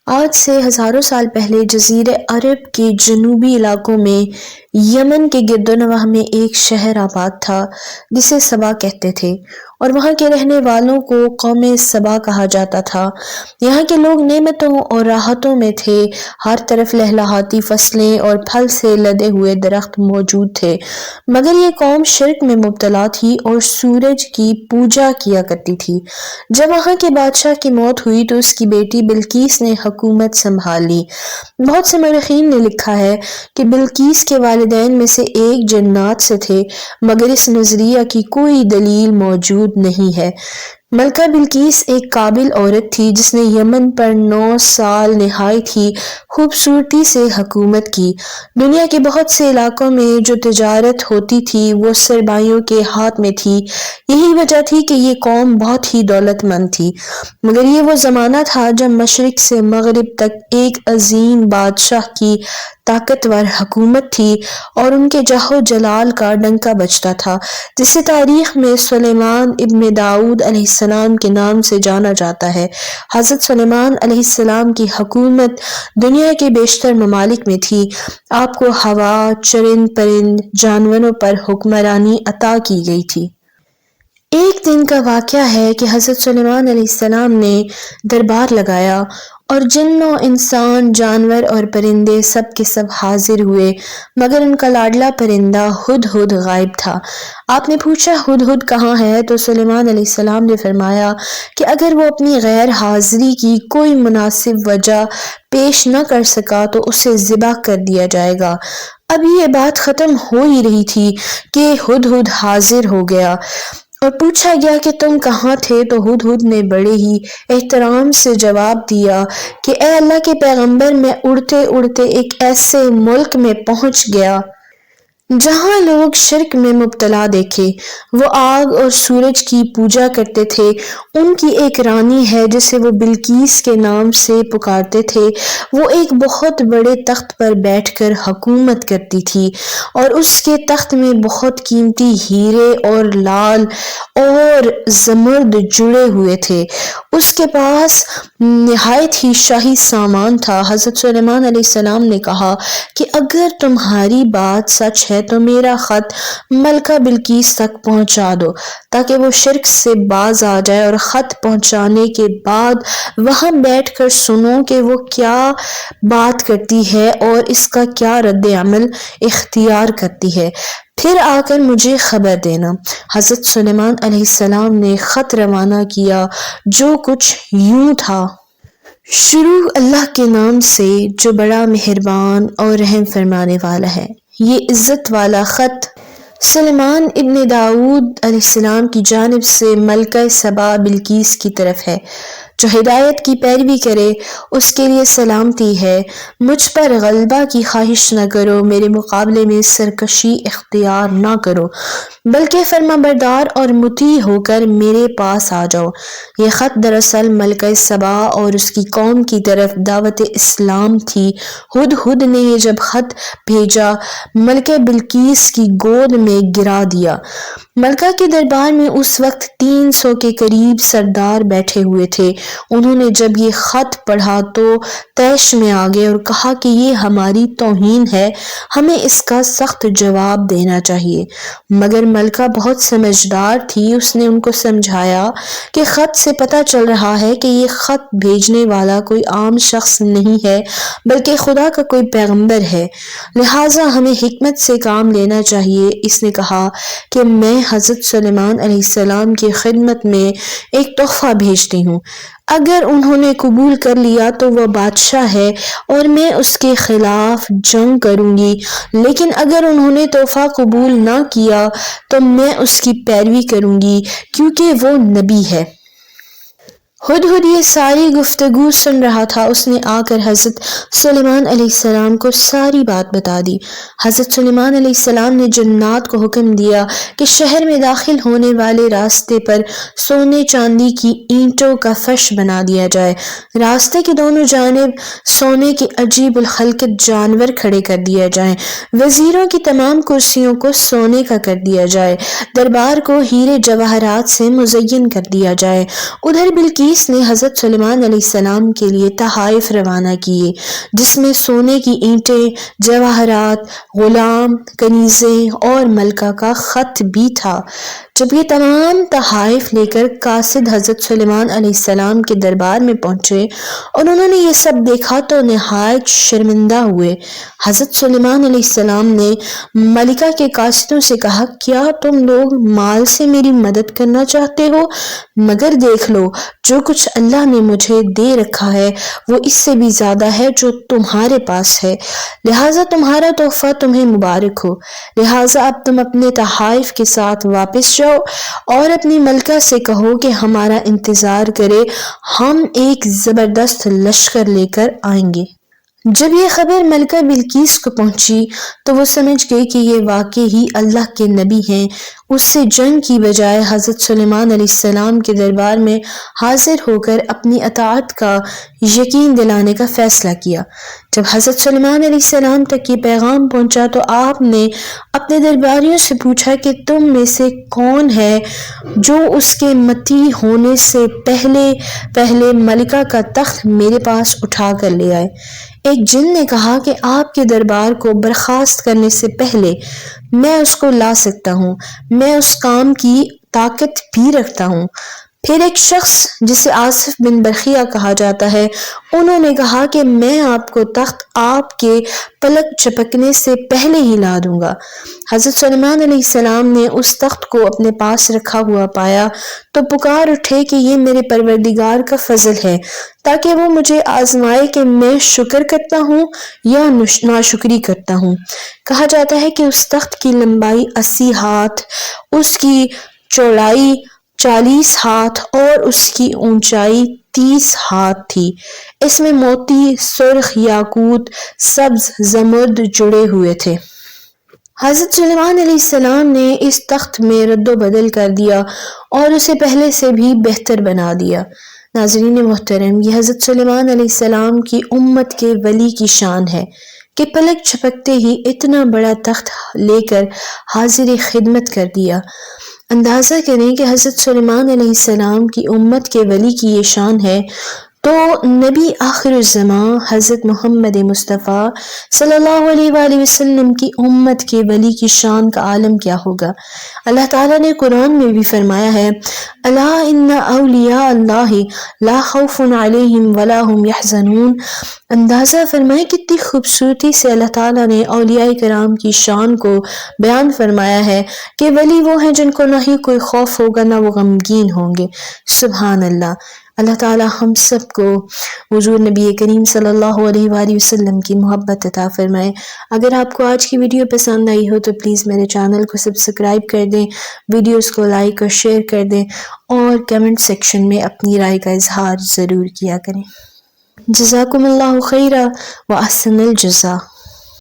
آج سے ہزاروں سال پہلے جزیرہ عرب کے جنوبی علاقوں میں یمن کے گرد و نواح میں ایک شہر آباد تھا جسے سبا کہتے تھے، اور وہاں کے رہنے والوں کو قوم سبا کہا جاتا تھا۔ یہاں کے لوگ نعمتوں اور راحتوں میں تھے، ہر طرف لہلہاتی فصلیں اور پھل سے لدے ہوئے درخت موجود تھے، مگر یہ قوم شرک میں مبتلا تھی اور سورج کی پوجا کیا کرتی تھی۔ جب وہاں کے بادشاہ کی موت ہوئی تو اس کی بیٹی بلقیس نے حکومت سنبھال لی۔ بہت سے مورخین نے لکھا ہے کہ بلقیس کے والدین میں سے ایک جنات سے تھے، مگر اس نظریہ کی کوئی دلیل موجود نہیں ہے۔ ملکہ بلقیس ایک قابل عورت تھی جس نے یمن پر 9 سال نہایت ہی خوبصورتی سے حکومت کی۔ دنیا کے بہت سے علاقوں میں جو تجارت ہوتی تھی وہ سربائیوں کے ہاتھ میں تھی، یہی وجہ تھی کہ یہ قوم بہت ہی دولت مند تھی۔ مگر یہ وہ زمانہ تھا جب مشرق سے مغرب تک ایک عظیم بادشاہ کی طاقتور حکومت تھی اور ان کے جاہ و جلال کا ڈنکا بجتا تھا، جسے تاریخ میں سلیمان ابن داؤد علیہ السلام کے نام سے جانا جاتا ہے۔ حضرت سلیمان علیہ السلام کی حکومت دنیا کے بیشتر ممالک میں تھی۔ آپ کو ہوا، چرند پرند، جانوروں پر حکمرانی عطا کی گئی تھی۔ ایک دن کا واقعہ ہے کہ حضرت سلیمان علیہ السلام نے دربار لگایا اور جن و انسان، جانور اور پرندے سب کے سب حاضر ہوئے، مگر ان کا لاڈلا پرندہ ہدہد غائب تھا۔ آپ نے پوچھا ہدہد کہاں ہے؟ تو سلیمان علیہ السلام نے فرمایا کہ اگر وہ اپنی غیر حاضری کی کوئی مناسب وجہ پیش نہ کر سکا تو اسے ذبح کر دیا جائے گا۔ اب یہ بات ختم ہو ہی رہی تھی کہ ہدہد حاضر ہو گیا اور پوچھا گیا کہ تم کہاں تھے؟ تو ہدہد نے بڑے ہی احترام سے جواب دیا کہ اے اللہ کے پیغمبر، میں اڑتے اڑتے ایک ایسے ملک میں پہنچ گیا جہاں لوگ شرک میں مبتلا دیکھے۔ وہ آگ اور سورج کی پوجا کرتے تھے۔ ان کی ایک رانی ہے جسے وہ بلقیس کے نام سے پکارتے تھے۔ وہ ایک بہت بڑے تخت پر بیٹھ کر حکومت کرتی تھی اور اس کے تخت میں بہت قیمتی ہیرے اور لال اور زمرد جڑے ہوئے تھے۔ اس کے پاس نہایت ہی شاہی سامان تھا۔ حضرت سلیمان علیہ السلام نے کہا کہ اگر تمہاری بات سچ ہے تو میرا خط ملکہ بلقیس تک پہنچا دو تاکہ وہ شرک سے باز آ جائے، اور خط پہنچانے کے بعد وہاں بیٹھ کر سنو کہ وہ کیا بات کرتی ہے اور اس کا کیا رد عمل اختیار کرتی ہے، پھر آ کر مجھے خبر دینا۔ حضرت سلیمان علیہ السلام نے خط روانہ کیا جو کچھ یوں تھا: شروع اللہ کے نام سے جو بڑا مہربان اور رحم فرمانے والا ہے۔ یہ عزت والا خط سلیمان ابن داؤد علیہ السلام کی جانب سے ملکہ سبا بلقیس کی طرف ہے۔ جو ہدایت کی پیروی کرے اس کے لیے سلامتی ہے۔ مجھ پر غلبہ کی خواہش نہ کرو، میرے مقابلے میں سرکشی اختیار نہ کرو، بلکہ فرما بردار اور مطیع ہو کر میرے پاس آ جاؤ۔ یہ خط دراصل ملکہ سبا اور اس کی قوم کی طرف دعوت اسلام تھی۔ ہدہد نے یہ جب خط بھیجا ملکہ بلقیس کی گود میں گرا دیا۔ ملکہ کے دربار میں اس وقت 300 کے قریب سردار بیٹھے ہوئے تھے۔ انہوں نے جب یہ خط پڑھا تو طیش میں آ گئے اور کہا کہ یہ ہماری توہین ہے، ہمیں اس کا سخت جواب دینا چاہیے۔ مگر ملکہ بہت سمجھدار تھی، اس نے ان کو سمجھایا کہ خط سے پتہ چل رہا ہے کہ یہ خط بھیجنے والا کوئی عام شخص نہیں ہے بلکہ خدا کا کوئی پیغمبر ہے، لہٰذا ہمیں حکمت سے کام لینا چاہیے۔ اس نے کہا کہ میں حضرت سلیمان علیہ السلام کی خدمت میں ایک تحفہ بھیجتی ہوں، اگر انہوں نے قبول کر لیا تو وہ بادشاہ ہے اور میں اس کے خلاف جنگ کروں گی، لیکن اگر انہوں نے تحفہ قبول نہ کیا تو میں اس کی پیروی کروں گی کیونکہ وہ نبی ہے۔ ہدہد یہ ساری گفتگو سن رہا تھا۔ اس نے آ کر حضرت سلیمان علیہ السلام کو ساری بات بتا دی۔ حضرت سلیمان علیہ السلام نے جنات کو حکم دیا کہ شہر میں داخل ہونے والے راستے پر سونے چاندی کی اینٹوں کا فرش بنا دیا جائے، راستے کی دونوں جانب سونے کے عجیب الخلقت جانور کھڑے کر دیے جائیں، وزیروں کی تمام کرسیوں کو سونے کا کر دیا جائے، دربار کو ہیرے جواہرات سے مزین کر دیا جائے۔ ادھر بلقیس بلقیس نے حضرت سلیمان علیہ السلام کے لیے تحائف روانہ کیے، جس میں سونے کی اینٹیں، جواہرات، غلام، کنیزیں اور ملکہ کا خط بھی تھا۔ جب یہ تمام تحائف لے کر قاصد حضرت سلیمان علیہ السلام کے دربار میں پہنچے اور انہوں نے یہ سب دیکھا تو نہایت شرمندہ ہوئے۔ حضرت سلیمان علیہ السلام نے ملکہ کے قاصدوں سے کہا، کیا تم لوگ مال سے میری مدد کرنا چاہتے ہو؟ مگر دیکھ لو، جو کچھ اللہ نے مجھے دے رکھا ہے وہ اس سے بھی زیادہ ہے جو تمہارے پاس ہے، لہٰذا تمہارا تحفہ تمہیں مبارک ہو۔ لہٰذا اب تم اپنے تحائف کے ساتھ واپس جاؤ اور اپنی ملکہ سے کہو کہ ہمارا انتظار کرے، ہم ایک زبردست لشکر لے کر آئیں گے۔ جب یہ خبر ملکہ بلقیس کو پہنچی تو وہ سمجھ گئی کہ یہ واقعی ہی اللہ کے نبی ہیں۔ اس سے جنگ کی بجائے حضرت سلیمان علیہ السلام کے دربار میں حاضر ہو کر اپنی اطاعت کا یقین دلانے کا فیصلہ کیا۔ جب حضرت سلیمان علیہ السلام تک یہ پیغام پہنچا تو آپ نے اپنے درباریوں سے پوچھا کہ تم میں سے کون ہے جو اس کے متی ہونے سے پہلے ملکہ کا تخت میرے پاس اٹھا کر لے آئے۔ ایک جن نے کہا کہ آپ کے دربار کو برخاست کرنے سے پہلے میں اس کو لا سکتا ہوں، میں اس کام کی طاقت بھی رکھتا ہوں۔ پھر ایک شخص جسے آصف بن برخیہ کہا جاتا ہے، انہوں نے کہا کہ میں آپ کو تخت آپ کے پلک جھپکنے سے پہلے ہی لا دوں گا۔ حضرت سلیمان علیہ السلام نے اس تخت کو اپنے پاس رکھا ہوا پایا تو پکار اٹھے کہ یہ میرے پروردگار کا فضل ہے تاکہ وہ مجھے آزمائے کہ میں شکر کرتا ہوں یا ناشکری کرتا ہوں۔ کہا جاتا ہے کہ اس تخت کی لمبائی 80 ہاتھ، اس کی چوڑائی 40 ہاتھ اور اس کی اونچائی 30 ہاتھ تھی۔ اس میں موتی، سرخ یاقوت، سبز زمرد جڑے ہوئے تھے۔ حضرت سلیمان علیہ السلام نے اس تخت میں رد و بدل کر دیا اور اسے پہلے سے بھی بہتر بنا دیا۔ ناظرین محترم، یہ حضرت سلیمان علیہ السلام کی امت کے ولی کی شان ہے کہ پلک جھپکتے ہی اتنا بڑا تخت لے کر حاضر خدمت کر دیا۔ اندازہ کریں کہ حضرت سلیمان علیہ السلام کی امت کے ولی کی یہ شان ہے تو نبی آخر الزمان حضرت محمد مصطفیٰ صلی اللہ علیہ وآلہ وسلم کی امت کے ولی کی شان کا عالم کیا ہوگا۔ اللہ تعالیٰ نے قرآن میں بھی فرمایا ہے، الا ان اولیاء اللہ لا خوف علیہم ولا هم یحزنون۔ اندازہ فرمائیں کتنی خوبصورتی سے اللہ تعالیٰ نے اولیاء کرام کی شان کو بیان فرمایا ہے کہ ولی وہ ہیں جن کو نہ ہی کوئی خوف ہوگا نہ وہ غمگین ہوں گے۔ سبحان اللہ۔ اللہ تعالیٰ ہم سب کو حضور نبی کریم صلی اللہ علیہ وآلہ وسلم کی محبت عطا فرمائے۔ اگر آپ کو آج کی ویڈیو پسند آئی ہو تو پلیز میرے چینل کو سبسکرائب کر دیں، ویڈیوز کو لائک اور شیئر کر دیں اور کمنٹ سیکشن میں اپنی رائے کا اظہار ضرور کیا کریں۔ جزاکم اللہ خیرا و احسن الجزا۔